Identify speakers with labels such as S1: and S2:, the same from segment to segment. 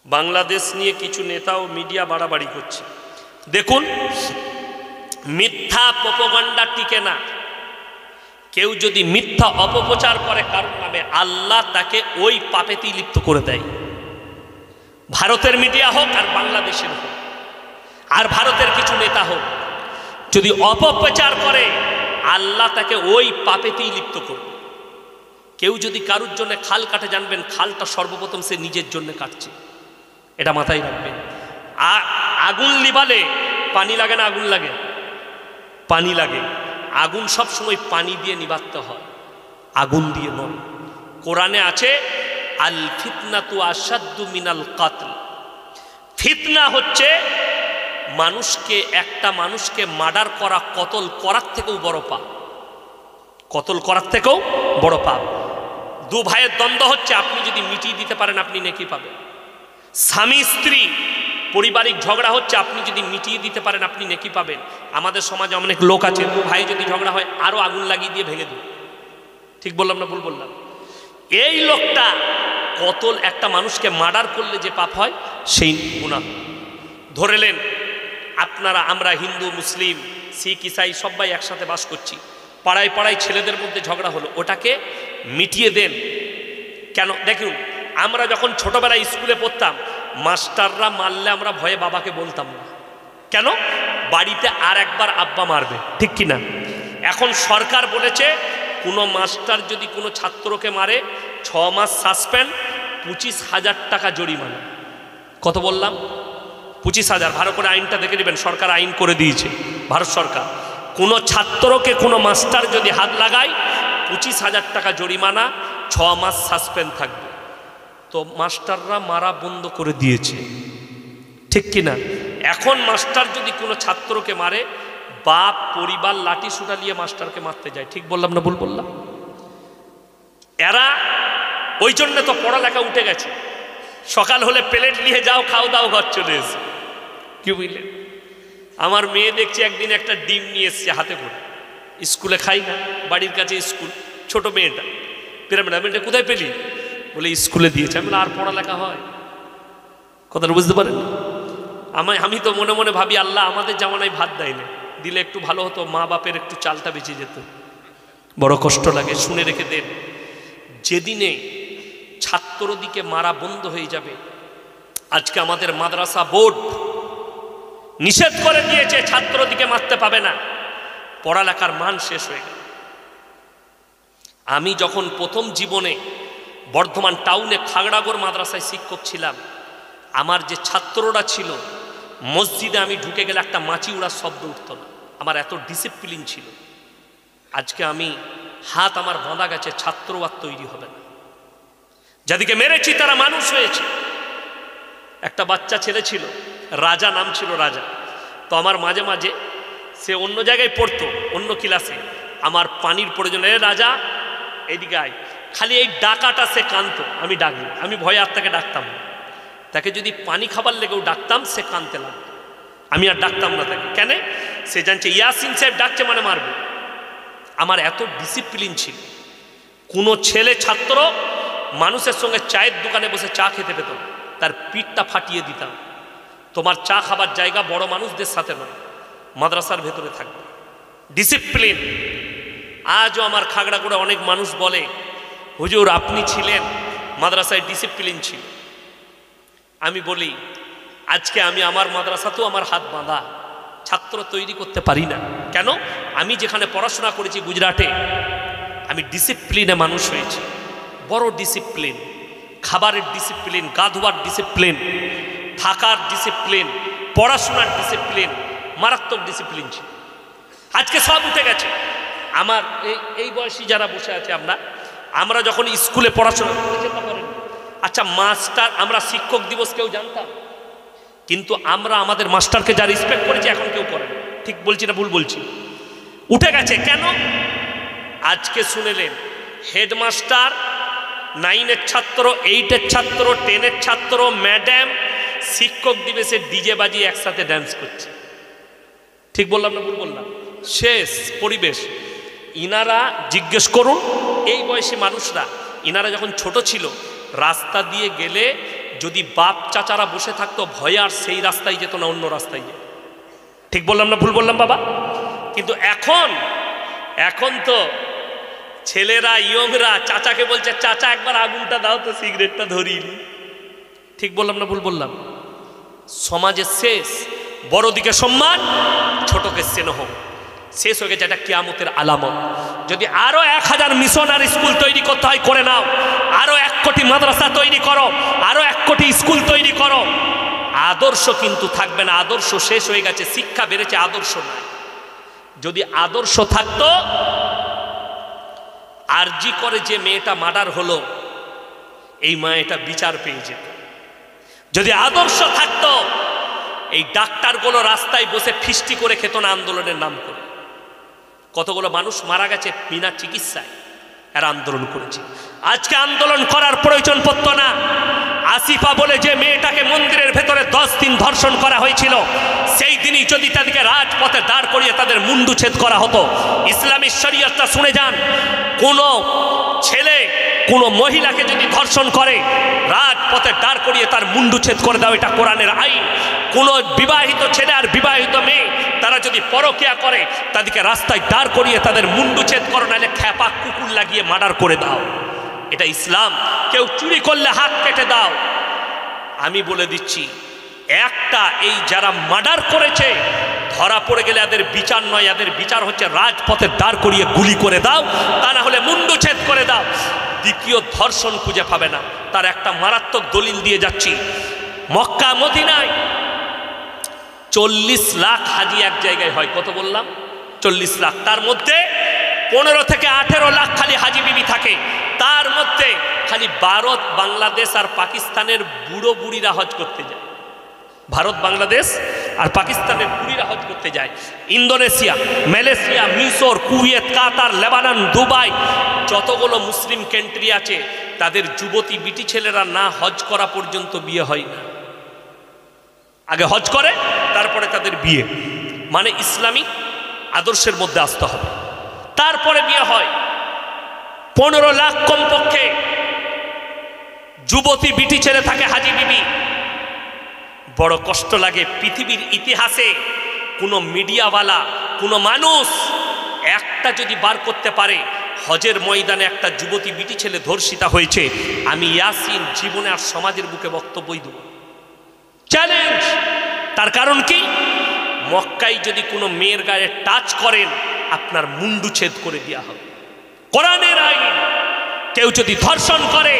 S1: বাংলাদেশ নিয়ে কিছু নেতা ও মিডিয়া বাড়াবাড়ি করছে। দেখুন, মিথ্যা প্রোপাগান্ডা টিকে না। কেউ যদি মিথ্যা অপপ্রচার করে কারণ নামে, আল্লাহ তাকে ওই পাপেতেই লিপ্ত করে দেয়। ভারতের মিডিয়া হোক আর বাংলাদেশের হোক, আর ভারতের কিছু নেতা হোক, যদি অপপ্রচার করে আল্লাহ তাকে ওই পাপেতেই লিপ্ত করবে। কেউ যদি কারুর জন্য খাল কাটে, জানবেন খালটা সর্বপ্রথম সে নিজের জন্য কাটছে, এটা মাথায় রাখবেন। আগুন লিবালে পানি লাগে না? আগুন লাগে, পানি লাগে। আগুন সব সময় পানি দিয়ে নিবাতে হয়, আগুন দিয়ে নয়। কোরআনে আছে আল ফিতনাতু আশাদ্দু মিনাল কাতল। ফিতনা হচ্ছে একটা মানুষকে মার্ডার করা, কতল করার থেকেও বড় পাপ। কতল করার থেকেও বড় পাপ। দু ভাইয়ের দ্বন্দ্ব হচ্ছে, আপনি যদি মিটিয়ে দিতে পারেন আপনি নেকি পাবেন। স্বামী স্ত্রী পারিবারিক ঝগড়া হচ্ছে, আপনি যদি মিটিয়ে দিতে পারেন আপনি নেকি পাবেন। আমাদের সমাজে অনেক লোক আছে, দু ভাই যদি ঝগড়া হয় আরো আগুন লাগিয়ে দিয়ে ভেঙে দেবে। ঠিক বললাম না ভুল বললাম? এই লোকটা কতল, একটা মানুষকে মার্ডার করলে যে পাপ হয় সেই গুনাহ। ধরেলেন আমরা হিন্দু, মুসলিম, শিখ, ইসাই সবাই একসাথে বাস করছি, পাড়ায় পাড়ায় ছেলেদের মধ্যে ঝগড়া হলো, ওটাকে মিটিয়ে দেন। কেন? দেখুন, আমরা যখন ছোটবেলায় স্কুলে পড়তাম, মাস্টাররা মারলে আমরা ভয়ে বাবাকে বলতাম না। কেন? বাড়িতে আর একবার আব্বা মারবে, ঠিক কি না? এখন সরকার বলেছে কোনো মাস্টার যদি কোনো ছাত্রকে মারে 6 মাস সাসপেন্ড, 25,000 টাকা জরিমানা। কত বললাম? 25,000। ভালো করে আইনটা দেখে নেবেন, সরকার আইন করে দিয়েছে, ভারত সরকার। কোনো ছাত্রকে কোনো মাস্টার যদি হাত লাগায় 25,000 টাকা জরিমানা, 6 মাস সাসপেন্ড থাকবে। তো মাস্টাররা মারা বন্ধ করে দিয়েছে, ঠিক কিনা? এখন মাস্টার যদি কোনো ছাত্রকে মারে, বাপ পরিবার লাঠি সুটা নিয়ে মাস্টারকে মারতে যায়। ঠিক বললাম না ভুল বললাম? এরা ওই জন্য তো পড়ালেখা উঠে গেছে। সকাল হলে প্লেট নিয়ে যাও, খাও দাও, ঘর চলে এসে। কি বুঝলেন? আমার মেয়ে দেখছি একদিন একটা ডিম নিয়ে এসছে হাতে করে, স্কুলে খাই না, বাড়ির কাছে স্কুল, ছোট মেয়েটা। পিরামিডটা কোথায় পেলি? বলে স্কুলে দিয়েছে। আমি বলে আর পড়ালেখা হয়? কথাটা বুঝতে পারেন? আমি তো মনে মনে ভাবি, আল্লাহ আমাদের জামানায় ভাত দেয় না, দিলে একটু ভালো হতো, মা বাপের একটু চালটা বেঁচে যেত। বড় কষ্ট লাগে, শুনে রেখে দেন। যেদিনে ছাত্রদিকে মারা বন্ধ হয়ে যাবে, আজকে আমাদের মাদ্রাসা বোর্ড নিষেধ করে দিয়েছে ছাত্রদিকে মারতে পাবে না, পড়ালেখার মান শেষ হয়ে গেল। আমি যখন প্রথম জীবনে বর্ধমান টাউনে খাগড়াগড় মাদ্রাসায় শিক্ষক ছিলাম, আমার যে ছাত্ররা ছিল, মসজিদে আমি ঢুকে গেলে একটা মাছি উড়ার শব্দ উঠত না। আমার এত ডিসিপ্লিন ছিল। আজকে আমি হাত আমার বাঁধা গেছে, ছাত্র আর তৈরি হবে না। যাদেরকে মেরেছি তারা মানুষ হয়েছে। একটা বাচ্চা ছেলে ছিল, রাজা নাম ছিল, রাজা। তো আমার মাঝে মাঝে সে অন্য জায়গায় পড়তো, অন্য ক্লাসে, আমার পানির প্রয়োজনে, রাজা এদিকে আয়, খালি এই ডাকাটা সে কাঁদতো, আমি ডাকি, আমি ভয়ে আর তাকে ডাকতাম না। তাকে যদি পানি খাবার লেগেও ডাকতাম, সে কাঁদতে লাগতো, আমি আর ডাকতাম না তাকে। কেন? সে জানছে ইয়াসিন সাহেব ডাকছে মানে মারবে। আমার এত ডিসিপ্লিন ছিল। কোনো ছেলে ছাত্র মানুষের সঙ্গে চায়ের দোকানে বসে চা খেতে পেত, তার পিঠটা ফাটিয়ে দিতাম। তোমার চা খাবার জায়গা বড় মানুষদের সাথে নয়, মাদ্রাসার ভেতরে থাকবে। ডিসিপ্লিন। আজও আমার খাগড়াগড়ে অনেক মানুষ বলে, হুজুর আপনি ছিলেন মাদ্রাসায়, ডিসিপ্লিন ছিল। আমি বলি, আজকে আমি আমার মাদ্রাসাতেও আমার হাত বাঁধা, ছাত্র তৈরি করতে পারি না। কেন? আমি যেখানে পড়াশোনা করেছি গুজরাটে, আমি ডিসিপ্লিনে মানুষ হয়েছি। বড় ডিসিপ্লিন, খাবারের ডিসিপ্লিন, গা ধোয়ার ডিসিপ্লিন, থাকার ডিসিপ্লিন, পড়াশোনার ডিসিপ্লিন, মারাত্মক ডিসিপ্লিন ছিল। আজকে সব উঠে গেছে। আমার এই বয়সী যারা বসে আছে, আমরা যখন স্কুলে পড়াশোনা করেছি, আচ্ছা মাস্টার, আমরা শিক্ষক দিবস কেউ জানতাম? কিন্তু আমরা আমাদের মাস্টারকে যা রেসপেক্ট করেছি এখন কেউ করে না। ঠিক বলছি না ভুল বলছি? উঠে গেছে। কেন? আজকে শুনেলেন হেডমাস্টার, 9-এর ছাত্র, 8-এর ছাত্র, 10-এর ছাত্র, ম্যাডাম শিক্ষক দিবসে ডিজে বাজিয়ে একসাথে ড্যান্স করছে। ঠিক বললাম না ভুল বললাম? শেষ পরিবেশ। ইনারা জিজ্ঞেস করুন, এই বয়সী মানুষরা, ইনারা যখন ছোট ছিল রাস্তা দিয়ে গেলে যদি বাপ চাচারা বসে থাকতো ভয়ে আর সেই রাস্তায় যেত না, অন্য রাস্তায় যেত। ঠিক বললাম না ভুল বললাম বাবা? কিন্তু এখন তো ছেলেরা ইয়ংরা চাচাকে বলছে, চাচা একবার আগুনটা দাও তো, সিগারেটটা ধরিনি। ঠিক বললাম না ভুল বললাম? সমাজের শেষ, বড়দিকে সম্মান, ছোটকে স্নেহ শেষ হয়ে গেছে। এটা কিয়ামতের আলামত। যদি আরো 1000 মিশনারি স্কুল তৈরি করতে হয় করে নাও, আরো 1 কোটি মাদ্রাসা তৈরি করো, আরো 1 কোটি স্কুল তৈরি করো, আদর্শ কিন্তু থাকবে না। আদর্শ শেষ হয়ে গেছে, শিক্ষা বেড়েছে, আদর্শ নাই। যদি আদর্শ থাকতো, আরজি করে যে মেয়েটা মার্ডার হলো, এই মেয়েটা বিচার পেয়ে যেত। যদি আদর্শ থাকতো, এই ডাক্তারগুলো রাস্তায় বসে ফিস্টি করে খেত না আন্দোলনের নাম করে। কতগুলো মানুষ মারা গেছে বিনা চিকিৎসায়, এরা আন্দোলন করেছে। আজকে আন্দোলন করার প্রয়োজন পড়তো না। আসিফা বলে যে মেয়েটাকে মন্দিরের ভেতরে 10 দিন ধর্ষণ করা হয়েছিল, সেই দিনই যদি তাদেরকে রাজপথে দাঁড় করিয়ে তাদের মুন্ডুচ্ছেদ করা হতো। ইসলামী শরীয়তটা শুনে যান, কোন ছেলে কোন মহিলাকে যদি ধর্ষণ করে, রাজপথে দাঁড় করিয়ে তার মুন্ডুচ্ছেদ করে দাও, এটা কোরআনের আইন। কোন বিবাহিত ছেলে আর বিবাহিত মেয়ে তারা যদি পরকীয়া করে, তাদেরকে রাস্তায় দাঁড় করিয়ে তাদের মুন্ডুচ্ছেদ করো, নাহলে খ্যাপা কুকুর লাগিয়ে মার্ডার করে দাও। এটা ইসলাম। কেউ চুরি করলে হাত কেটে দাও। আমি বলে দিচ্ছি, একটা এই যারা মার্ডার করেছে ধরা পড়ে গেলে এদের বিচার নয়, এদের বিচার হচ্ছে রাজপথে দাঁড় করিয়ে গুলি করে দাও, তা না হলে মুন্ডুচ্ছেদ করে দাও। দ্বিতীয় ধর্ষণ খুঁজে পাবে না। তার একটা মারাত্মক দলিল দিয়ে যাচ্ছি। মক্কা মদিনায় 40 লাখ হাজি এক জায়গায় হয়। কত বললাম? 40 লাখ। তার মধ্যে 15 থেকে 18 লাখ খালি হাজি বিবি থাকে। তার মধ্যে খালি ভারত, বাংলাদেশ আর পাকিস্তানের বুড়ো বুড়িরা হজ করতে যায়। ভারত, বাংলাদেশ আর পাকিস্তানের বুড়িরা হজ করতে যায়। ইন্দোনেশিয়া, মালয়েশিয়া, মিশর, কুয়েত, কাতার, লেবানন, দুবাই, যতগুলো মুসলিম কান্ট্রি আছে, তাদের যুবতী বিটি ছেলেরা না হজ করা পর্যন্ত বিয়ে হয় না। আগে হজ করে, তারপরে তাদের বিয়ে। মানে ইসলামী আদর্শের মধ্যে আসতে হবে, তারপরে বিয়ে হয়। 15 লাখ কমপক্ষে যুবতী বিটি ছেলে থাকে হাজি বিবি। বড় কষ্ট লাগে। পৃথিবীর ইতিহাসে কোনো মিডিয়াওয়ালা, কোনো মানুষ একটা যদি বার করতে পারে হজের ময়দানে একটা যুবতী বিটি ছেলে ধর্ষিতা হয়েছে, আমি ইয়াসিন জীবনে আর সমাজের বুকে বক্তব্যই দেব, চ্যালেঞ্জ। তার কারণ কি? মক্কায় যদি কোনো মেয়ের গায়ে টাচ করেন, আপনার মুন্ডুচ্ছেদ করে দেওয়া হবে। কোরআনের আইন। কেউ যদি ধর্ষণ করে,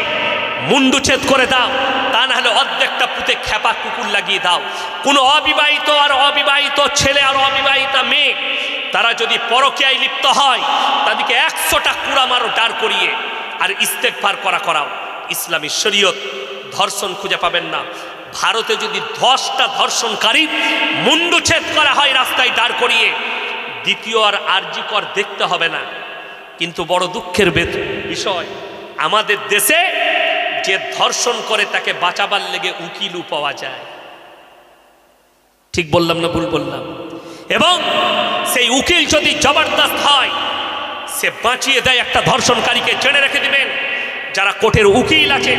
S1: মুন্ডুচ্ছেদ করে দাও, তা না হলে অর্ধেকটা পুঁতে খ্যাপা কুকুর লাগিয়ে দাও। কোনো অবিবাহিত আর অবিবাহিত ছেলে আর অবিবাহিতা মেয়ে তারা যদি পরকীয়ায় লিপ্ত হয়, তাদেরকে 100টা কুড়া মারো দাঁড় করিয়ে, আর ইস্তেগফার করাও। ইসলামী শরীয়ত ধর্ষণ খুঁজে পাবেন না। ভারতে যদি 10টা ধর্ষণকারী মুন্ডুচ্ছেদ করা হয় রাস্তায় দাঁড় করিয়ে, দ্বিতীয় আর আরজি কর দেখতে হবে না। কিন্তু বড় দুঃখের বিষয়, আমাদের দেশে যে ধর্ষণ করে তাকে বাঁচাবার লেগে উকিলও পাওয়া যায়। ঠিক বললাম না ভুল বললাম? এবং সেই উকিল যদি জবরদস্ত হয়, সে বাঁচিয়ে দেয় একটা ধর্ষণকারীকে। জেনে রেখে দিবেন যারা কোর্টের উকিল আছে,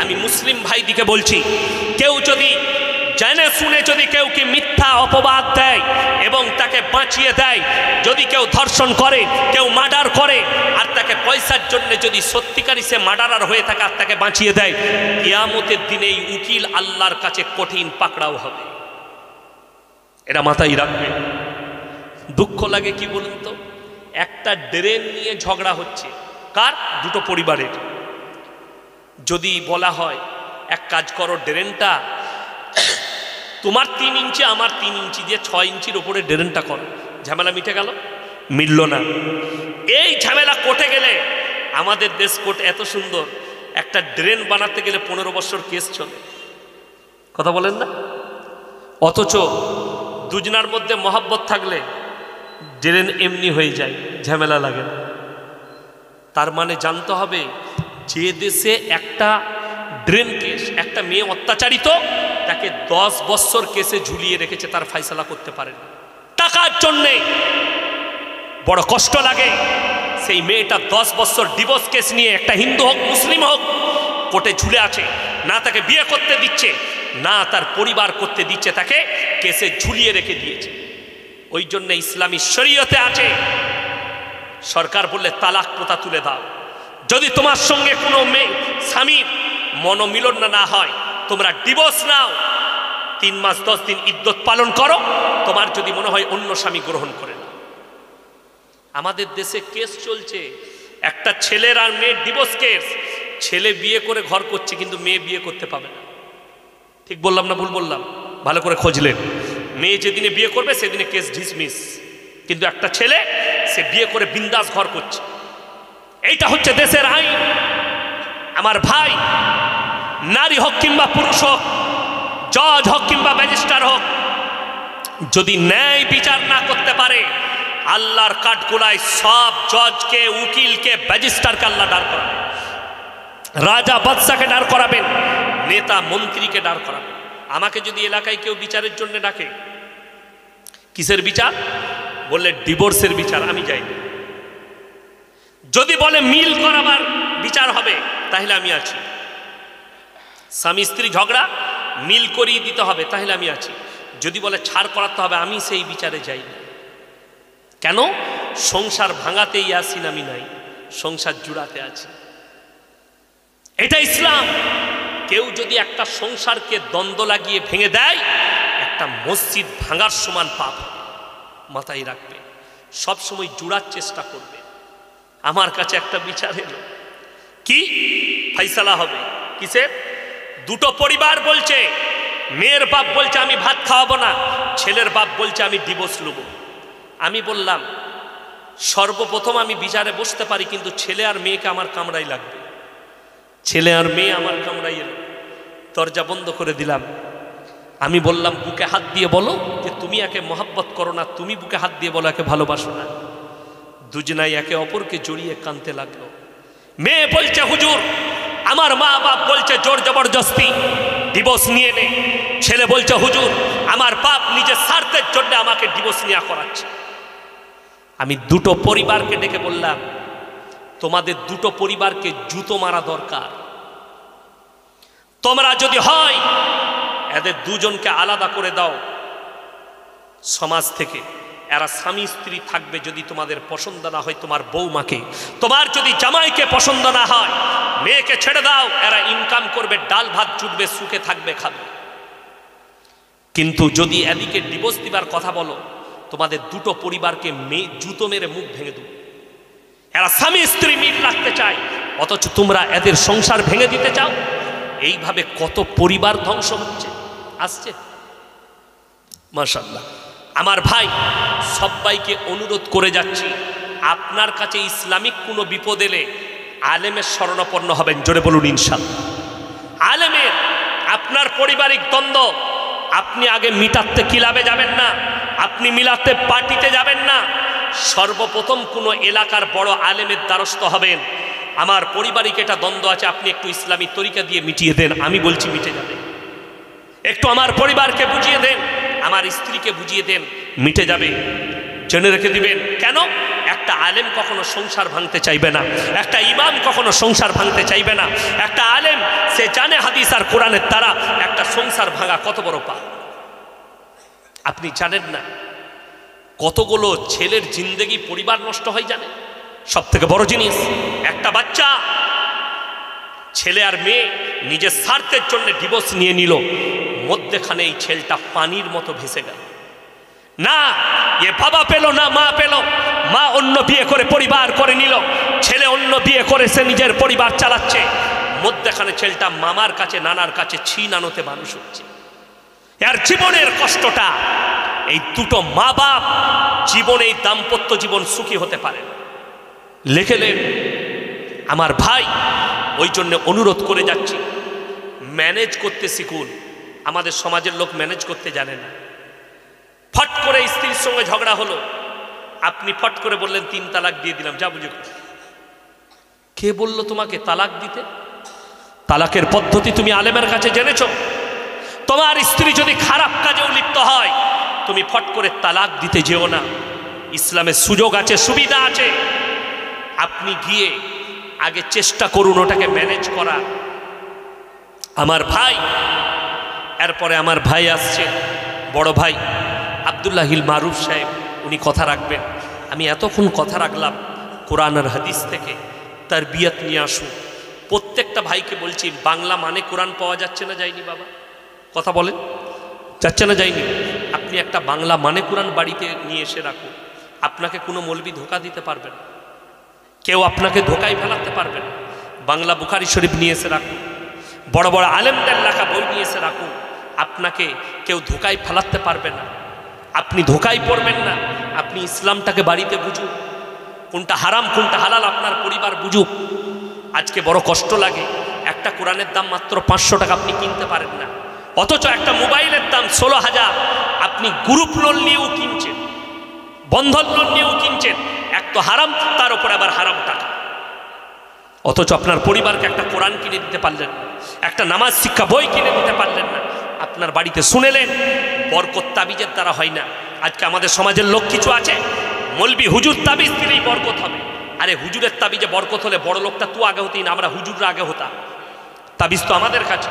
S1: আমি মুসলিম ভাইদিকে বলছি, কেউ যদি জেনে শুনে যদি কেউ কি মিথ্যা অপবাদ দেয় এবং তাকে বাঁচিয়ে দেয়, যদি কেউ ধর্ষণ করে, কেউ মার্ডার করে, আর তাকে পয়সার জন্য যদি সত্যিকারই সে মার্ডারার হয়ে থাকে আর তাকে বাঁচিয়ে দেয়, কিয়ামতের দিনে এই উকিল আল্লাহর কাছে কঠিন পাকড়াও হবে। এটা মাথায় রাখবে। দুঃখ লাগে কি বলুন তো, একটা ড্রেন নিয়ে ঝগড়া হচ্ছে, কার? দুটো পরিবারের। যদি বলা হয় এক কাজ করো, ড্রেনটা তোমার 3 ইঞ্চি আমার 3 ইঞ্চি দিয়ে 6 ইঞ্চির ওপরে ড্রেনটা করো, ঝামেলা মিটে গেল? মিলল না। এই ঝামেলা কোর্টে গেলে, আমাদের দেশ কোর্ট এত সুন্দর, একটা ড্রেন বানাতে গেলে 15 বছর কেস চলে। কথা বলেন না? অথচ দুজনার মধ্যে মহব্বত থাকলে ড্রেন এমনি হয়ে যায়, ঝামেলা লাগে না। তার মানে জানতে হবে, যে দেশে একটা ড্রেন কেস, একটা মেয়ে অত্যাচারিত, তাকে 10 বছর কেসে ঝুলিয়ে রেখেছে, তার ফাইসালা করতে পারে না টাকার জন্যে। বড় কষ্ট লাগে। সেই মেয়েটা 10 বছর ডিভোর্স কেস নিয়ে, একটা হিন্দু হোক মুসলিম হোক, কোর্টে ঝুলে আছে, না তাকে বিয়ে করতে দিচ্ছে, না তার পরিবার করতে দিচ্ছে, তাকে কেসে ঝুলিয়ে রেখে দিয়েছে। ওই জন্য ইসলামী শরীয়তে আছে, সরকার বললে তালাক প্রথা তুলে দাও। যদি তোমার সঙ্গে কোনো মেয়ে স্বামীর মনোমিলন না হয়, তোমরা ডিভোর্স নাও, 3 মাস 10 দিন ইদ্যত পালন করো, তোমার যদি মনে হয় অন্য স্বামী গ্রহণ করে না। আমাদের দেশে কেস চলছে, একটা ছেলের আর মেয়ের ডিভোর্স কেস। ছেলে বিয়ে করে ঘর করছে, কিন্তু মেয়ে বিয়ে করতে পাবে না। ঠিক বললাম না ভুল বললাম? ভালো করে খোঁজলেন। মেয়ে যেদিনে বিয়ে করবে সেদিনে কেস ডিসমিস, কিন্তু একটা ছেলে সে বিয়ে করে বিন্দাস ঘর করছে। এইটা হচ্ছে দেশের আইন। আমার ভাই, নারী হোক কিংবা পুরুষ হোক, জজ হোক কিংবা ম্যাজিস্ট্রেট হোক, যদি ন্যায় বিচার না করতে পারে, আল্লাহর কাঠগোলায় সব জজকে, উকিলকে, ম্যাজিস্ট্রেটকে আল্লাহ দাঁড় করাবেন, রাজা বাদশাকে দাঁড় করাবেন, নেতা মন্ত্রীকে দাঁড় করাবেন। আমাকে যদি এলাকায় কেউ বিচারের জন্য ডাকে, কিসের বিচার বললে ডিভোর্সের বিচার, আমি যাই না। যদি বলে মিল করাবার বিচার হবে, তাহলে আমি আছি। স্বামী স্ত্রী ঝগড়া মিল করিয়ে দিতে হবে, তাহলে আমি আছি। যদি বলে ছাড় করাতে হবে, আমি সেই বিচারে যাই না। কেন? সংসার ভাঙাতেই আসি, আমি নাই, সংসার জুড়াতে আছি। এটা ইসলাম। কেউ যদি একটা সংসারকে দ্বন্দ্ব লাগিয়ে ভেঙে দেয়, একটা মসজিদ ভাঙার সমান পাপ। মাথায় রাখবে, সবসময় জুড়ার চেষ্টা করবে। আমার কাছে একটা বিচার এলো, কি ফাইসালা হবে কিসের? দুটো পরিবার বলছে, মেয়ের বাপ বলছে আমি ভাত খাওয়াবো না, ছেলের বাপ বলছে আমি ডিভোর্স নেব। আমি বললাম সর্বপ্রথম আমি বিচারে বসতে পারি, কিন্তু ছেলে আর মেয়েকে আমার কামড়াই লাগবে। ছেলে আর মেয়ে আমার কামড়াই এলো, দরজা বন্ধ করে দিলাম। আমি বললাম বুকে হাত দিয়ে বলো যে তুমি একে মহাব্বত করো না, তুমি বুকে হাত দিয়ে বলো একে ভালোবাসো না। দুজনাই একে অপরকে জড়িয়ে কাঁদতে লাগলো। মেয়ে বলছে হুজুর আমার মা বাপ বলছে জোর জবরদস্তি ডিভোর্স নিয়ে নে। ছেলে বলছে হুজুর আমার বাপ নিজের স্বার্থের জন্য আমাকে ডিভোর্স নেওয়া করাচ্ছে। আমি দুটো পরিবারকে ডেকে বললাম তোমাদের দুটো পরিবারকে জুতো মারা দরকার। তোমরা যদি হয় এদের দুজনকে আলাদা করে দাও সমাজ থেকে। এরা স্বামী স্ত্রী থাকবে, যদি তোমাদের পছন্দ না হয় তোমার বৌমাকে, তোমার যদি জামাইকে পছন্দ না হয় মেয়েকে ছেড়ে দাও। এরা ইনকাম করবে, ডাল ভাত জুটবে, সুখে থাকবে, খাবে। কিন্তু যদি এদিকে ডিভোর্স দিবার কথা বলো, তোমাদের দুটো পরিবারকে জুতো মেরে মুখ ভেঙে দেব। এরা স্বামী স্ত্রী মিল রাখতে চায়, অথচ তোমরা এদের সংসার ভেঙে দিতে চাও। এইভাবে কত পরিবার ধ্বংস হচ্ছে আসছে। মাশাআল্লাহ। আমার ভাই সবাইকে অনুরোধ করে যাচ্ছি, আপনার কাছে ইসলামিক কোনো বিপদ এলে আলেমের শরণাপন্ন হবেন। জোরে বলুন ইনশাআল্লাহ। আলেমের আপনার পারিবারিক দ্বন্দ্ব আপনি আগে মিটাতে ক্লাবে যাবেন না, আপনি মিলাতে পার্টিতে যাবেন না। সর্বপ্রথম কোনো এলাকার বড় আলেমের দ্বারস্থ হবেন। আমার পারিবারিক এটা দ্বন্দ্ব আছে, আপনি একটু ইসলামী তরিকা দিয়ে মিটিয়ে দেন। আমি বলছি মিটে যাবে। একটু আমার পরিবারকে বুঝিয়ে দেন, আমার স্ত্রীকে বুঝিয়ে দেন, মিটে যাবে। জেনে রেখে দিবেন। কেন? একটা আলেম কখনো সংসার ভাঙতে চাইবে না, একটা ইমাম কখনো সংসার ভাঙতে চাইবে না। একটা আলেম সে জানে হাদিস আর কোরআনের দ্বারা একটা সংসার ভাঙা কত বড় পাপ। আপনি জানেন না কতগুলো ছেলের জিন্দেগি পরিবার নষ্ট হয় জানেন? সব থেকে বড় জিনিস, একটা বাচ্চা ছেলে আর মেয়ে নিজের স্বার্থের জন্য ডিভোর্স নিয়ে নিল, মধ্যেখানে এই ছেলেটা পানির মতো ভেসে গেল। না এ বাবা পেল না মা পেল, মা অন্য বিয়ে করে পরিবার করে নিল, ছেলে অন্য বিয়ে করে সে নিজের পরিবার চালাচ্ছে। মধ্যেখানে ছেলেটা মামার কাছে নানার কাছে ছিনানোতে মানুষ হচ্ছে। এর জীবনের কষ্টটা, এই দুটো মা বাপ জীবনে এই দাম্পত্য জীবন সুখী হতে পারে। লেখেলেন আমার ভাই। ওই জন্য অনুরোধ করে যাচ্ছি, ম্যানেজ করতে শিখুন। আমাদের সমাজের লোক ম্যানেজ করতে জানে না। ফট করে স্ত্রীর সঙ্গে ঝগড়া হলো, আপনি ফট করে বললেন 3 তালাক দিয়ে দিলাম, যা বুঝে। কে বলল তোমাকে তালাক দিতে? তালাকের পদ্ধতি তুমি আলেমের কাছে জেনেছো? তোমার স্ত্রী যদি খারাপ কাজেও লিপ্ত হয়, তুমি ফট করে তালাক দিতে যেও না। ইসলামের সুযোগ আছে, সুবিধা আছে। আপনি গিয়ে আগে চেষ্টা করুন ওটাকে ম্যানেজ করা। আমার ভাই, এরপরে আমার ভাই আসছে, বড় ভাই আব্দুল্লাহিল মারুফ সাহেব, উনি কথা রাখবেন। আমি এতক্ষণ কথা রাখলাম কোরআন আর হাদিস থেকে, তারবিয়ত নিয়ে আসুন। প্রত্যেকটা ভাইকে বলছি, বাংলা মানে কোরআন পাওয়া যাচ্ছে না যায়নি বাবা? কথা বলেন, যাচ্ছে না যায়নি? আপনি একটা বাংলা মানে কোরআন বাড়িতে নিয়ে এসে রাখুন। আপনাকে কোনো মৌলবি ধোকা দিতে পারবে না, কেউ আপনাকে ধোকায় ফেলাতে পারবে না। বাংলা বুখারী শরীফ নিয়ে এসে রাখুন, বড় বড় আলেমদের লেখা বই নিয়ে এসে রাখুন। আপনাকে কেউ ধোকায় ফেলাতে পারবে না, আপনি ধোকায় পড়বেন না। আপনি ইসলামটাকে বাড়িতে বুঝুন, কোনটা হারাম কোনটা হালাল আপনার পরিবার বুঝুক। আজকে বড় কষ্ট লাগে, একটা কোরআনের দাম মাত্র 500 টাকা, আপনি কিনতে পারেন না। অথচ একটা মোবাইলের দাম 16,000, আপনি গ্রুপ লোন নিয়েও কিনছেন, বন্ধন লোন নিয়েও কিনছেন। এক তো হারাম, তার উপর আবার হারাম টাকা। অথচ আপনার পরিবারকে একটা কোরআন কিনে দিতে পারলেন না, একটা নামাজ শিক্ষা বই কিনে দিতে পারলেন না। আপনার বাড়িতে শুনেলেন, বরকত তাবিজের দ্বারা হয় না। আজকে আমাদের সমাজের লোক কিছু আছে, মৌলবি হুজুর তাবিজ দিলেই বরকত হবে। আরে হুজুরের তাবিজে বরকত হলে বড় লোকটা তুই আগে হতেই না, আমরা হুজুররা আগে হতাম। তাবিজ তো আমাদের কাছে।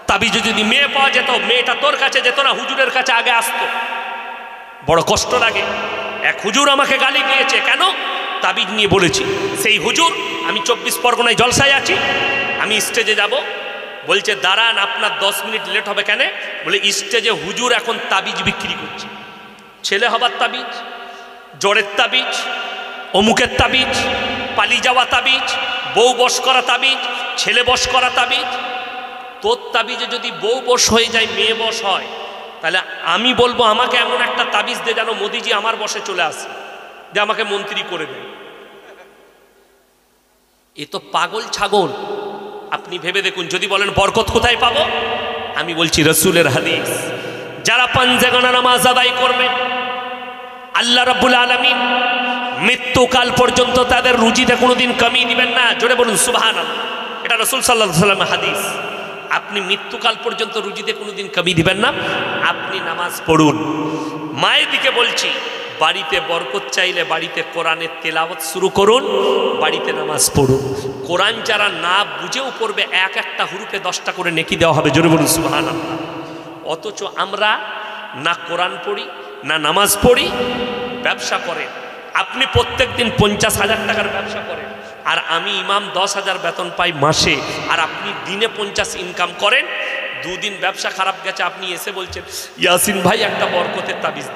S1: তাবিজে যদি মেয়ে পাওয়া যেত, মেয়েটা তোর কাছে যেত না, হুজুরের কাছে আগে আসতো। বড় কষ্ট লাগে। এক হুজুর আমাকে গালি দিয়েছে, কেন? তাবিজ নিয়ে বলেছি। সেই হুজুর, আমি 24 পরগনায় জলসায় আছি, আমি স্টেজে যাব, বলছে দাঁড়ান আপনার 10 মিনিট লেট হবে। কেন? বলে স্টেজে হুজুর এখন তাবিজ বিক্রি করছে, ছেলে হবার তাবিজ, জ্বরের তাবিজ, অমুকের তাবিজ, পালিয়ে যাওয়া তাবিজ, বউ বশ করা তাবিজ, ছেলে বশ করা তাবিজ। তোর তাবিজে যদি বউ বশ হয়ে যায়, মেয়ে বশ হয়, তাহলে আমি বলবো আমাকে এমন একটা তাবিজ দে যেন মোদিজি আমার বশে চলে আসে, যে আমাকে মন্ত্রী করে দেয়। এ তো পাগল ছাগল। আপনি ভেবে দেখুন, যদি বলেন বরকত কোথায় পাবো, আমি বলছি রসুলের হাদিস। যারা পাঞ্জেগানা নামাজ আদায় করবেন, আল্লাহ রাব্বুল আলামিন মৃত্যুকাল পর্যন্ত তাদের রুজিতে কোনোদিন কমিয়ে দিবেন না। জোরে বলুন সুবহানাল্লাহ। এটা রাসূল সাল্লাল্লাহু আলাইহি ওয়াসাল্লামের হাদিস। আপনি মৃত্যুকাল পর্যন্ত রুজিতে কোনোদিন কমিয়ে দিবেন না। আপনি নামাজ পড়ুন। মায়ের দিকে বলছি, বাড়িতে বরকত চাইলে বাড়িতে কোরআনের তেলাওয়াত শুরু করুন, বাড়িতে নামাজ পড়ুন। কোরআন যারা না বুঝেও পড়বে, এক একটা হুরুফে 10টা করে নেকি দেওয়া হবে। জোরে বলুন সুবহানাল্লাহ। অথচ আমরা না কোরআন পড়ি, না নামাজ পড়ি, ব্যবসা করেন। আপনি প্রত্যেক দিন 50,000 টাকার ব্যবসা করেন, আর আমি ইমাম 10,000 বেতন পাই মাসে, আর আপনি দিনে 50 ইনকাম করেন। 2 দিন ব্যবসা খারাপ গেছে, আপনি এসে বলছেন ইয়াসিন ভাই একটা বরকতের তাবিজ।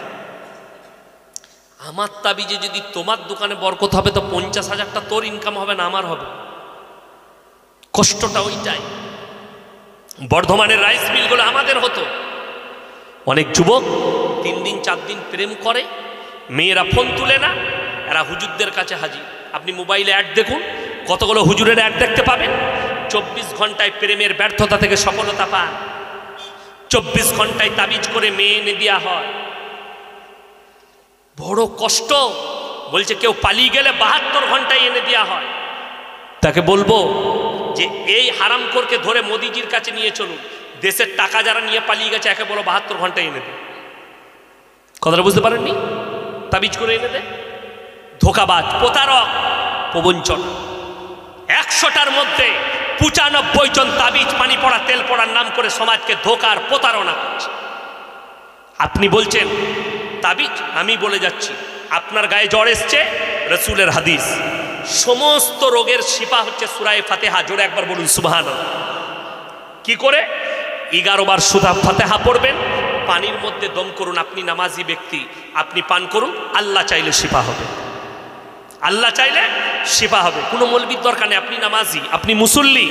S1: আমার তাবিজে যদি তোমার দোকানে বরকত হবে, তো 50,000টা তোর ইনকাম হবে না, আমার হবে। কষ্টটা ওইটাই। বর্ধমানের রাইস মিলগুলো আমাদের হতো। অনেক যুবক 3 দিন 4 দিন প্রেম করে, মেয়েরা ফোন তুলে না, এরা হুজুরদের কাছে হাজির। আপনি মোবাইলে অ্যাড দেখুন, কতগুলো হুজুরের অ্যাড দেখতে পাবেন। 24 ঘন্টায় প্রেমের ব্যর্থতা থেকে সফলতা পান, 24 ঘন্টায় তাবিজ করে মেয়ে এনে দেওয়া হয়। বড় কষ্ট। বলছে কেউ পালিয়ে গেলে 72 ঘন্টায় এনে দেওয়া হয়। তাকে বলবো যে এই হারামখোরকে ধরে মোদিজির কাছে নিয়ে চলুন, দেশের টাকা যারা নিয়ে পালিয়ে গেছে, একে বলো 72 ঘন্টায় এনে দে। কথাটা বুঝতে পারেননি? তাবিজ করে এনে দে। ধোকাবাজ, প্রতারক, প্রবঞ্চনা। 100টার মধ্যে 95 জন তাবিজ পানি পড়া তেল পড়ার নাম করে সমাজকে ধোকার প্রতারণা করছে। আপনি বলছেন তাবিজ, আমি বলে যাচ্ছি, আপনার গায়ে জ্বর এসছে, রসুলের হাদিস, সমস্ত রোগের শিফা হচ্ছে সূরা ফাতিহা। জোরে একবার বলুন সুবহানাল্লাহ। কি করে? 11 বার সূরা ফাতিহা পড়বেন, পানির মধ্যে দম করুন। আপনি নামাজি ব্যক্তি, আপনি পান করুন, আল্লাহ চাইলে শিফা হবে, আল্লাহ চাইলে শিফা হবে। কোনো মৌলবীর দরকার নেই। আপনি নামাজি, আপনি মুসল্লি,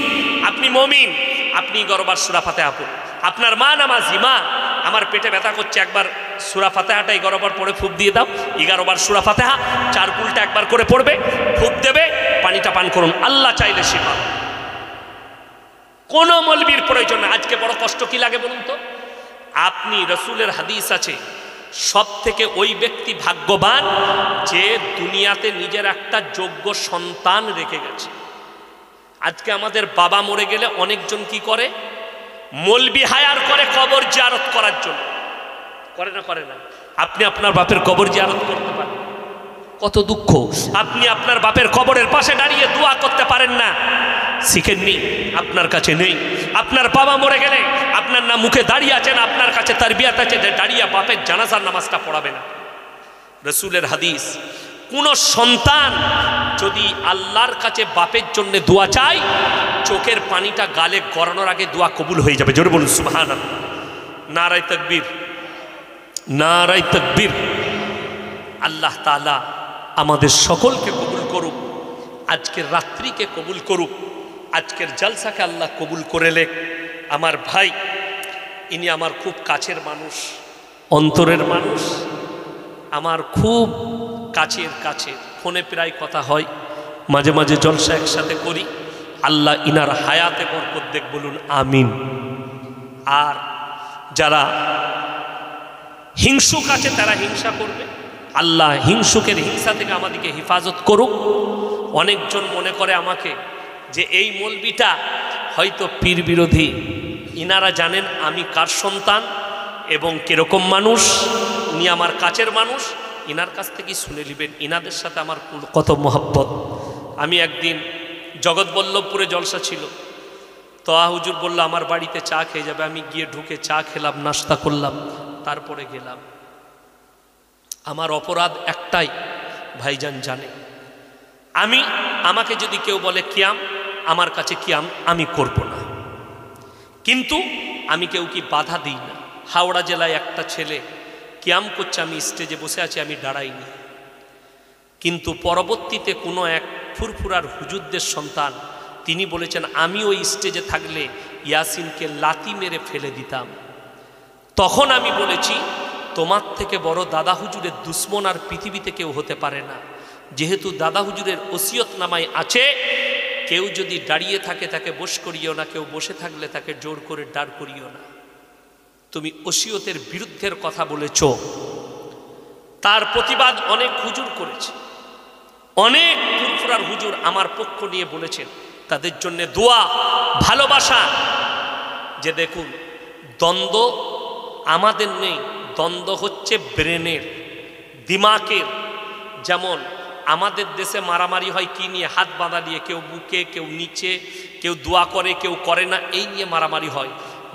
S1: আপনি মুমিন, আপনি 11 বার সূরা ফাতিহা পড়ুন। আপনার মা নামাজি, মা আমার পেটে ব্যথা করছে, একবার সূরা ফাতিহাটা 11 বার পড়ে ফুঁক দিয়ে দাও। 11 বার সূরা ফাতিহা 4 কুলটা একবার করে পড়বে, ফুঁক দেবে, পানিটা পান করুন, আল্লাহ চাইলে শিফা। কোনো মৌলবীর প্রয়োজন না। আজকে বড় কষ্ট কি লাগে বলুন তো? আপনি, রসুলের হাদিস আছে, সব থেকে ওই ব্যক্তি ভাগ্যবান যে দুনিয়াতে নিজের একটা যোগ্য সন্তান রেখে গেছে। আজকে আমাদের বাবা মরে গেলে অনেকজন কি করে? মৌলবি হায়ার করে কবর জিয়ারত করার জন্য। করে না? করে না? আপনি আপনার বাপের কবর জিয়ারত করতে পারেন? কত দুঃখ! আপনি আপনার বাপের কবরের পাশে দাঁড়িয়ে দোয়া করতে পারেন না। শিখেননি, আপনার কাছে নেই। আপনার বাবা মরে গেলে আপনার না মুখে দাঁড়িয়ে আছেন, আপনার কাছে তারবিয়াত আছে যে দাঁড়িয়ে বাপের জানাজার নামাজটা পড়াবে না। রসুলের হাদিস, কোন সন্তান যদি আল্লাহর কাছে বাপের জন্য দোয়া চায়, চোখের পানিটা গালে গড়ানোর আগে দোয়া কবুল হয়ে যাবে। জোরে বলুন সুবহানাল্লাহ। নারায়ে তাকবীর, নারায়ে তাকবীর। আল্লাহ তাআলা আমাদের সকলকে কবুল করুক, আজকের রাত্রিকে কবুল করুক, আজকের জলসাকে আল্লাহ কবুল করে লেক। আমার ভাই, ইনি আমার খুব কাছের মানুষ, অন্তরের মানুষ, আমার খুব কাছে ফোনে প্রায় কথা হয়, মাঝে মাঝে জলসা একসাথে করি। আল্লাহ ইনার হায়াতে বরকত দেখ, বলুন আমিন। আর যারা হিংসুক আছে তারা হিংসা করবে, আল্লাহ হিংসুকের হিংসা থেকে আমাদেরকে হেফাজত করুক। অনেকজন মনে করে আমাকে যে এই মৌলবিটা হয়তো পীর বিরোধী। ইনারা জানেন আমি কার সন্তান এবং কিরকম মানুষ। উনি আমার কাছের মানুষ, ইনার কাছ থেকেই শুনে নেবেন ইনাদের সাথে আমার কত মহব্বত। আমি একদিন জগৎবল্লভপুরে জলসা ছিল, তোয়া হুজুর বলল আমার বাড়িতে চা খেয়ে যাবে। আমি গিয়ে ঢুকে চা খেলাম, নাস্তা করলাম, তারপরে গেলাম। আমার অপরাধ একটাই, ভাইজান জানে, আমাকে যদি কেউ বলে কিয়াম, আমার কাছে কিয়াম আমি করব না, কিন্তু আমি কেউ কি বাধা দিই না। হাওড়া জেলায় একটা ছেলে কিয়াম করছে, আমি স্টেজে বসে আছি, আমি দাঁড়াইনি। কিন্তু পরবর্তীতে কোনো এক ফুরফুরার হুজুরদের সন্তান, তিনি বলেছেন আমি ওই স্টেজে থাকলে ইয়াসিনকে লাথি মেরে ফেলে দিতাম। তখন আমি বলেছি তোমার থেকে বড় দাদা হুজুরের দুশ্মন আর পৃথিবীতে কেউ হতে পারে না। যেহেতু দাদা হুজুরের ওসিয়তনামায় আছে, কেউ যদি দাঁড়িয়ে থাকে তাকে বস করিও না, কেউ বসে থাকলে তাকে জোর করে দাঁড় করিও না। তুমি ওসিয়তের বিরুদ্ধের কথা বলেছ। তার প্রতিবাদ অনেক হুজুর করেছে, অনেক ফুরফুরার হুজুর আমার পক্ষ নিয়ে বলেছেন, তাদের জন্য দোয়া, ভালোবাসা। যে দেখুন, দ্বন্দ্ব আমাদের নেই, দ্বন্দ্ব হচ্ছে ব্রেনের, দিমাগের। যেমন আমাদের দেশে মারামারি হয় কি নিয়ে? হাত বাঁধা নিয়ে, কেউ বুকে, কেউ নিচে, কেউ দোয়া করে, কেউ করে না, এই নিয়ে মারামারি হয়।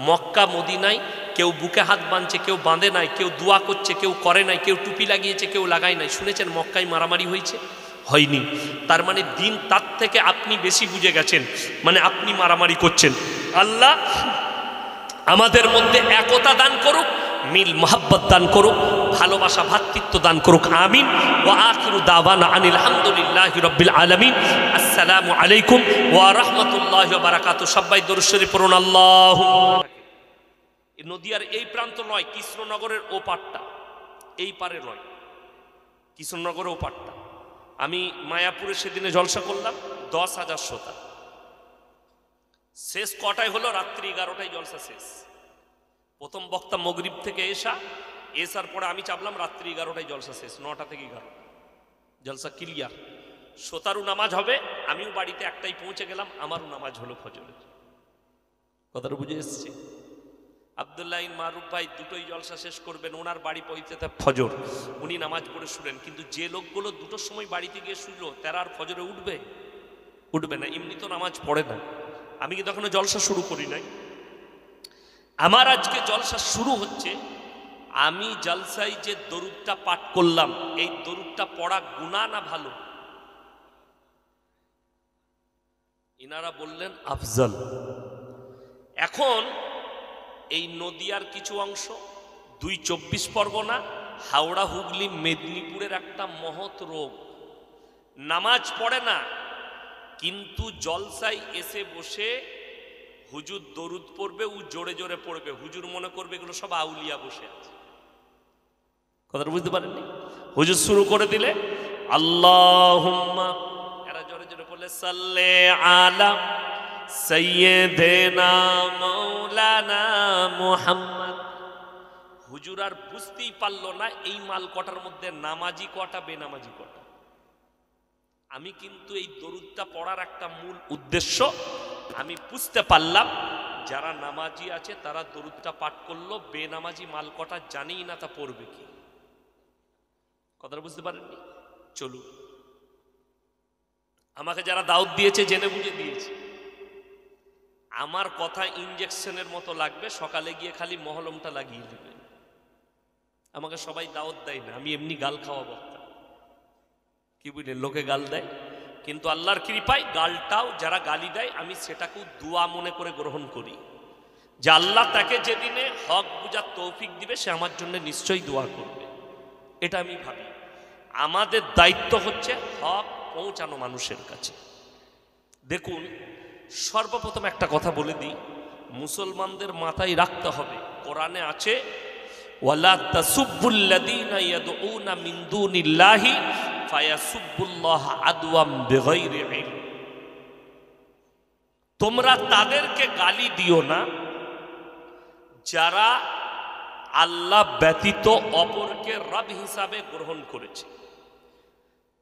S1: মক্কা মদিনায় কেউ বুকে হাত বাঁধছে, কেউ বাঁধে নাই, কেউ দোয়া করছে, কেউ করে নাই, কেউ টুপি লাগিয়েছে, কেউ লাগায় নাই। শুনেছেন মক্কায় মারামারি হয়েছে? হয়নি। তার মানে দিন তার থেকে আপনি বেশি বুঝে গেছেন, মানে আপনি মারামারি করছেন। আল্লাহ আমাদের মধ্যে একতা দান করুক, মিল মোহাব্বত দান করুক, ভালোবাসা ভ্রাতৃত্ব দান করুক। আমিন। ওয়া আখিরু দাওয়ানা আনিল হামদুলিল্লাহি রাব্বিল আলামিন। আসসালামু আলাইকুম ওয়া রাহমাতুল্লাহি ওয়া বারাকাতুহু। সবাই দরুদ শরীফ পড়ুন। আল্লাহুম্মা। নদিয়ার এই প্রান্ত নয়, কৃষ্ণনগরের ও পাটটা, এই পারে নয়, কৃষ্ণনগরের ও পাটটা। আমি মায়াপুরে সেদিনে জলসা করলাম, 10,000 শ্রোতা। শেষ কটায় হলো? রাত্রি 11টায় জলসা শেষ। প্রথম বক্তা মগরিব থেকে এসার পরে আমি চাপলাম, রাত্রি 11টায় জলসা শেষ। 9টা থেকে 11 জলসা ক্লিয়ার। শ্রোতারও নামাজ হবে, আমিও বাড়িতে একটাই পৌঁছে গেলাম, আমারও নামাজ হলো ফজরের। কথাটা বুঝে এসছে? আব্দুল্লাহ মারুফ ভাই দুটোই জলসা শেষ করবেন, ওনার বাড়ি পৌঁছতে ফজর, উনি নামাজ পড়ে শুলেন। কিন্তু যে লোকগুলো দুটোর সময় বাড়িতে গিয়ে শুনলো, তারা আর ফজরে উঠবে না, এমনি তো নামাজ পড়ে না। আমি কিন্তু এখনো জলসা শুরু করি নাই। আমার আজকে জলসা শুরু হচ্ছে। আমি জলসায় যে দরুদটা পাঠ করলাম, এই দরুদটা পড়া গুনাহ না ভালো? ইনারা বললেন আফজল। এখন এই নদিয়ার কিছু অংশ, 2 24 পরগনা, হাওড়া, হুগলি, মেদিনীপুরের একটা মহৎ রোগ, নামাজ পড়ে না, কিন্তু জলসায় এসে বসে হুজুর দরুদ পড়বে, ও জোরে জোরে পড়বে, হুজুর মনে করবে এগুলো সব আউলিয়া বসে আছে। কথাটা বুঝতে পারেননি? হুজুর শুরু করে দিলে আল্লাহুম্মা, এরা জোরে জোরে বলে সাল্লে আলা সাইয়্যিদিনা মাওলানা মুহাম্মদ। হুজুর আর বুঝতেই পারলো না এই মাল কটার মধ্যে নামাজি কটা, বেনামাজি কটা। আমি কিন্তু এই দরুদটা পড়ার একটা মূল উদ্দেশ্য আমি বুঝতে পারলাম। যারা নামাজি আছে তারা দরুদটা পাঠ করলো, বেনামাজি মাল কটা জানেই না, তা পড়বে কি? কথাটা বুঝতে পারেননি? চলুন, আমাকে যারা দাওয়াত দিয়েছে জেনে বুঝে দিয়েছে। আমার কথা ইনজেকশনের মতো লাগবে, সকালে গিয়ে খালি মহলমটা লাগিয়ে দিবেন। আমাকে সবাই দাওয়াত দেয় না, আমি এমনি গাল খাওয়া বক্তা, কি বুঝলেন, লোকে গাল দেয়, কিন্তু আল্লাহর কৃপায় গালটাও যারা গালি দেয় আমি সেটাকেও দোয়া মনে করে গ্রহণ করি, যে আল্লাহ তাকে যেদিনে হক বুঝার তৌফিক দিবে সে আমার জন্য নিশ্চয়ই দোয়া করবে, এটা আমি ভাবি। আমাদের দায়িত্ব হচ্ছে হক পৌঁছানো মানুষের কাছে। দেখুন, সর্বপ্রথম একটা কথা বলে দিই, মুসলমানদের মাথায় রাখতে হবে, কোরআনে আছে ওয়ালা তাসুব্বুল্লাযীনা ইয়াদউনা মিন দুনিল্লাহি ফায়াসুব্বুল্লাহা আদওয়াম বিগাইরি ইলম। তোমরা তাদেরকে গালি দিও না যারা আল্লাহ ব্যতীত অপরকে রব হিসাবে গ্রহণ করেছে।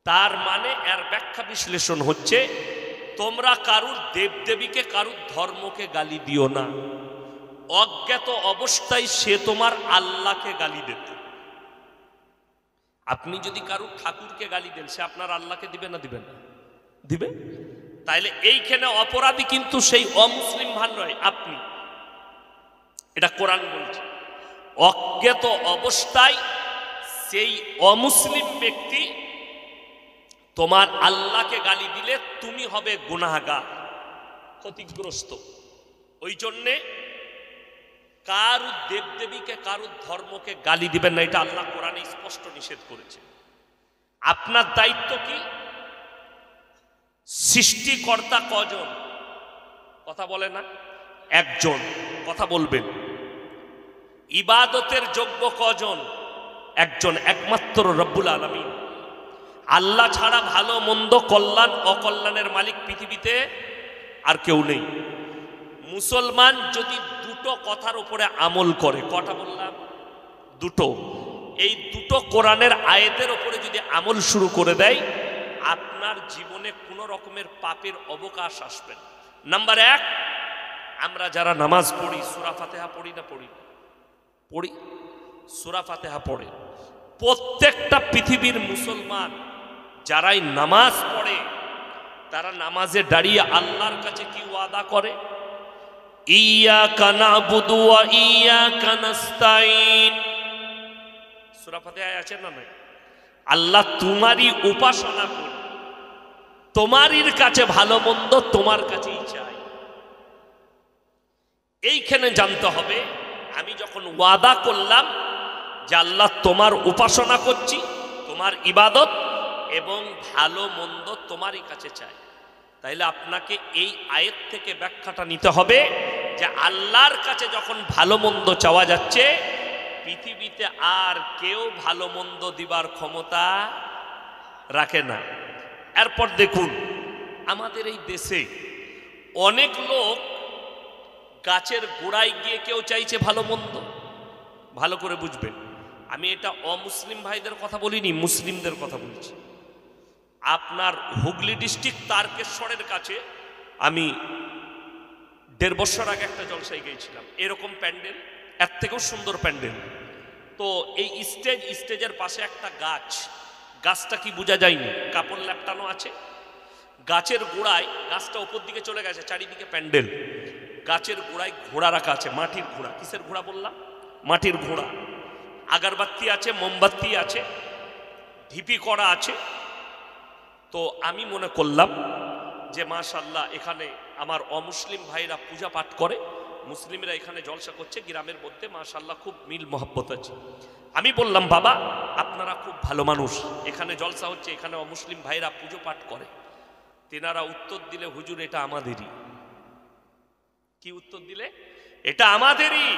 S1: তার মানে এর ব্যাখ্যা বিশ্লেষণ হচ্ছে, তোমরা কারুর দেবদেবীকে, কারুর ধর্মকে গালি দিও না, অজ্ঞাত অবস্থায় সে তোমার আল্লাহকে গালি দিত। আপনি যদি কারুর ঠাকুরকে গালি দেন, সে আপনার আল্লাহকে দিবে না দিবে না? দিবে। তাইলে এইখানে অপরাধী কিন্তু সেই অমুসলিম ভান নয়, আপনি। এটা কোরআন বলছে, অজ্ঞাত অবস্থায় সেই অমুসলিম ব্যক্তি তোমার আল্লাহকে গালি দিলে তুমি হবে গুনাহগার, ক্ষতিগ্রস্ত। ওই জন্যে কারুর দেবদেবীকে, কারুর ধর্মকে গালি দিবেন না, এটা আল্লাহ কোরআনে স্পষ্ট নিষেধ করেছে। আপনার দায়িত্ব কি? সৃষ্টিকর্তা কজন? কথা বলে না, একজন, কথা বলবেন। ইবাদতের যোগ্য কজন? একজন, একমাত্র রব্বুল আলামিন। আল্লাহ ছাড়া ভালো মন্দ, কল্যাণ অকল্যাণের মালিক পৃথিবীতে আর কেউ নেই। মুসলমান যদি দুটো কথার উপরে আমল করে, কটা বললাম? দুটো। এই দুটো কোরআনের আয়াতের উপরে যদি আমল শুরু করে দেয়, আপনার জীবনে কোনো রকমের পাপের অবকাশ আসবে না। নাম্বার এক, আমরা যারা নামাজ পড়ি, সূরা ফাতিহা পড়ি না? পড়ি। সূরা ফাতিহা পড়ে প্রত্যেকটা পৃথিবীর মুসলমান যারাই নামাজ পড়ে, তারা নামাজে দাঁড়িয়ে আল্লাহর কাছে কি ওয়াদা করে? ইয়্যাকা না'বুদু ওয়া ইয়্যাকা নাস্তাঈন। সূরা ফাতিহায় আছে না নাই? আল্লাহ তোমারই উপাসনা করি, তোমারই কাছে ভালো মন্দ তোমার কাছেই চাই। এইখানে জানতে হবে, আমি যখন ওয়াদা করলাম যে আল্লাহ তোমার উপাসনা করছি, তোমার ইবাদত এবং ভালো মন্দ তোমারই কাছে চাই, তাইলে আপনাকে এই আয়াত থেকে ব্যাখ্যাটা নিতে হবে যে আল্লাহর কাছে যখন ভালো মন্দ চাওয়া যাচ্ছে, পৃথিবীতে আর কেউ ভালো মন্দ দিবার ক্ষমতা রাখে না। এরপর দেখুন, আমাদের এই দেশে অনেক লোক গাছের গোড়ায় গিয়ে কেউ চাইছে ভালো মন্দ। ভালো করে বুঝবেন, আমি এটা অমুসলিম ভাইদের কথা বলিনি, মুসলিমদের কথা বলছি। আপনার হুগলি ডিস্ট্রিক্ট তারকেশ্বরের কাছে আমি 1.5 বছর আগে একটা জলসায় গিয়েছিলাম, এরকম প্যান্ডেল, এর থেকেও সুন্দর প্যান্ডেল। তো এই স্টেজের পাশে একটা গাছ, গাছটা কি বোঝা যায়নি, কাপড় ল্যাপটানো আছে। গাছের গোড়ায়, গাছটা উপর দিকে চলে গেছে, চারিদিকে প্যান্ডেল, গাছের গোড়ায় ঘোড়া রাখা আছে, মাটির ঘোড়া। কিসের ঘোড়া বললাম? মাটির ঘোড়া। আগারবাতি আছে, মোমবাতি আছে, ঢিপি করা আছে। তো আমি মনে করলাম যে মাশাআল্লাহ, এখানে আমার অমুসলিম ভাইরা পূজা পাঠ করে, মুসলিমরা এখানে জলসা করছে গ্রামের মধ্যে, মাশাআল্লাহ খুব মিল মহব্বত আছে। আমি বললাম, বাবা আপনারা খুব ভালো মানুষ, এখানে জলসা হচ্ছে, এখানে অমুসলিম ভাইরা পুজো পাঠ করে। তেনারা উত্তর দিলে, হুজুর এটা আমাদেরই। কি উত্তর দিলে? এটা আমাদেরই।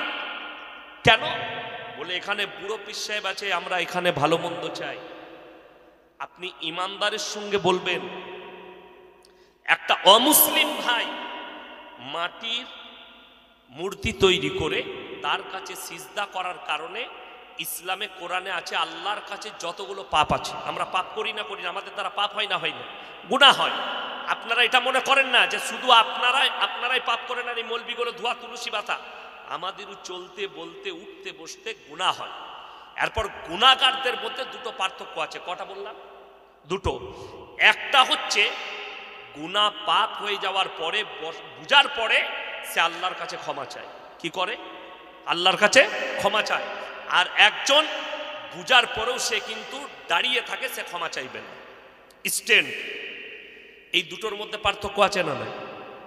S1: কেন? বলে এখানে বুড়ো পীর সাহেব আছে, আমরা এখানে ভালো মন্দ চাই। আপনি ইমানদারের সঙ্গে বলবেন, একটা অমুসলিম ভাই মাটির মূর্তি তৈরি করে তার কাছে সিজদা করার কারণে ইসলামে, কোরআনে আছে আল্লাহর কাছে যতগুলো পাপ আছে, আমরা পাপ করি না, আমাদের দ্বারা পাপ হয় না? হয় না, গুনাহ হয়। আপনারা এটা মনে করেন না যে শুধু আপনারাই পাপ করেন আর এই মৌলবিগুলো ধোয়া তুলসী পাতা, আমাদেরও চলতে বলতে উঠতে বসতে গুনাহ হয়। এরপর গুনাহগারদের মধ্যে দুটো পার্থক্য আছে। কটা বললাম? দুটো। একটা হচ্ছে গুনাহ পাপ হয়ে যাওয়ার পরে, বুঝার পরে সে আল্লাহর কাছে ক্ষমা চায়। কি করে? আল্লাহর কাছে ক্ষমা চায়। আর একজন বুঝার পরেও সে কিন্তু দাঁড়িয়ে থাকে, সে ক্ষমা চাইবে না, স্ট্যান্ড। এই দুটোর মধ্যে পার্থক্য আছে না? না,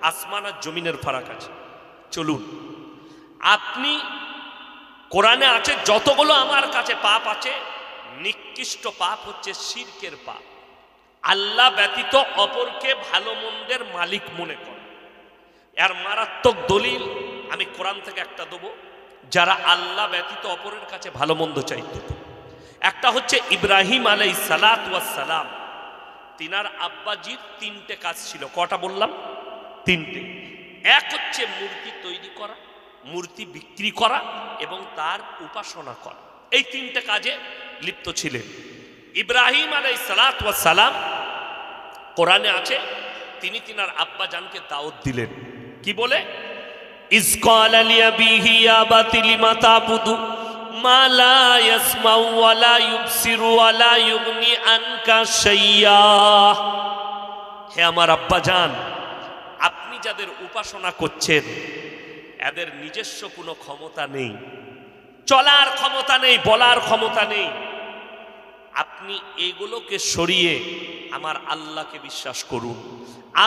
S1: আসমান আর জমিনের ফারাক আছে। চলুন, আপনি কোরআনে আছে যতগুলো আমার কাছে পাপ আছে, নিকৃষ্ট পাপ হচ্ছে শিরকের পাপ। আল্লাহ ব্যতীত অপরকে ভালো মন্দের মালিক মনে করে। এর মারাত্মক দলিল আমি কোরআন থেকে একটা দেবো, যারা আল্লাহ ব্যতীত অপরের কাছে ভালো মন্দ চাইত। একটা হচ্ছে ইব্রাহিম আলাইহিস সালাতু ওয়াস সালাম। তিনার আব্বাজির তিনটে কাজ ছিল। কটা বললাম? তিনটে। এক হচ্ছে মূর্তি তৈরি করা, মূর্তি বিক্রি করা এবং তার উপাসনা করা। এই তিনটে কাজে লিপ্ত ছিলেন ইব্রাহিম আলাইহিস সালাতু ওয়াস সালাম। কোরআনে আছে তিনি তিনার আব্বা জানকে দাওয়াত দিলেন। কি বলে? ইজ ক্বালা লিআবিহি ইয়া বাতি লিমা তা'বুদু মা লা ইয়াসমাউ ওয়া লা ইউবসিরু ওয়া লা ইউগনি আনকা শাইয়্যা। হে আমার আব্বা জান, আপনি যাদের উপাসনা করছেন এদের নিজস্ব কোনো ক্ষমতা নেই, চলার ক্ষমতা নেই, বলার ক্ষমতা নেই। আপনি এগুলোকে সরিয়ে আমার আল্লাহকে বিশ্বাস করুন,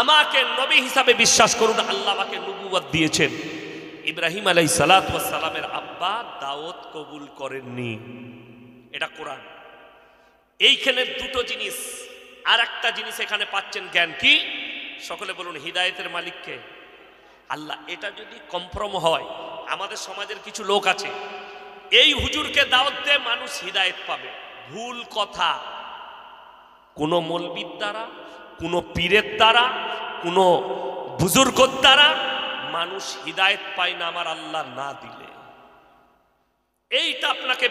S1: আমাকে নবী হিসাবে বিশ্বাস করুন। আল্লাহ আমাকে নবুয়ত দিয়েছেন। ইব্রাহিম আলাইহিস সালাতু ওয়াস সালামের আব্বা দাওয়াত কবুল করেননি। এটা কোরআন। এইখানে দুটো জিনিস, আর একটা জিনিস এখানে পাচ্ছেন জ্ঞান। কি? সকলে বলুন, হিদায়েতের মালিককে আল্লাহ। এটা যদি কনফার্ম হয়, আমাদের সমাজের কিছু লোক আছে এই হুজুরকে দাওয়াত দিয়ে মানুষ হিদায়েত পাবে। ভুল কথা। কোনো মৌলবীর দ্বারা, কোনো পীরের দ্বারা, কোনো বুজুর্গর দ্বারা মানুষ হিদায়েত পায় না আমার আল্লাহ না দিলে। এইটা আপনাকে